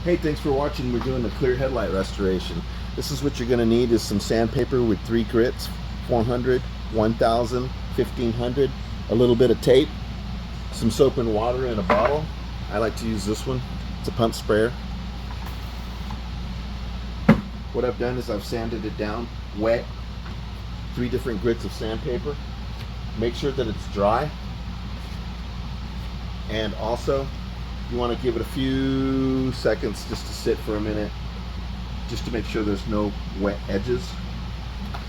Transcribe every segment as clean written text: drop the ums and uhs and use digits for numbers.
Hey, thanks for watching. We're doing the clear headlight restoration. This is what you're going to need is some sandpaper with 3 grits, 400, 1000, 1500, a little bit of tape, some soap and water in a bottle. I like to use this one. It's a pump sprayer. What I've done is I've sanded it down wet, 3 different grits of sandpaper. Make sure that it's dry. And also, you want to give it a few seconds just to sit for a minute, just to make sure there's no wet edges.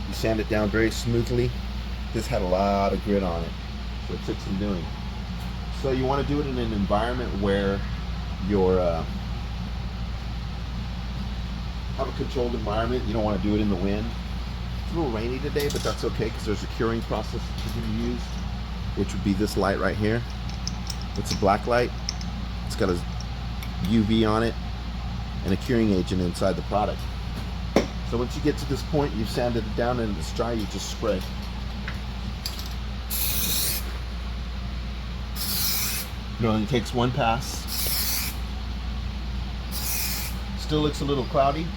You sand it down very smoothly. This had a lot of grit on it, so it took some doing. So you want to do it in an environment where you're have a controlled environment. You don't want to do it in the wind. It's a little rainy today, but that's okay because there's a curing process that you're going to use, which would be this light right here. It's a black light. It's got a UV on it and a curing agent inside the product. So once you get to this point, you've sanded it down and it's dry, you just spray. It only takes one pass. Still looks a little cloudy,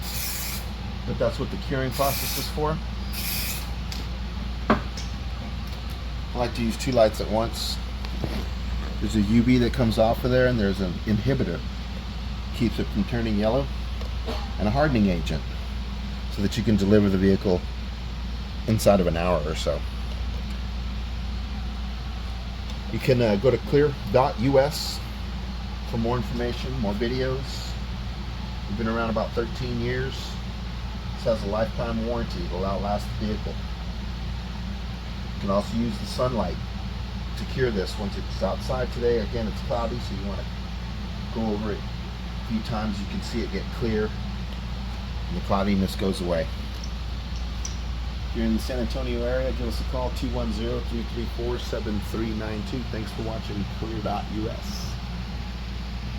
but that's what the curing process is for. I like to use 2 lights at once. There's a UV that comes off of there, and there's an inhibitor. Keeps it from turning yellow, and a hardening agent so that you can deliver the vehicle inside of an hour or so. You can go to clear.us for more information, more videos. We've been around about 13 years. This has a lifetime warranty. It will outlast the vehicle. You can also use the sunlight to cure this. Once it's outside today, again, it's cloudy, so you want to go over it a few times. You can see it get clear and the cloudiness goes away. If you're in the San Antonio area, give us a call, 210-334-7392. Thanks for watching clear.us.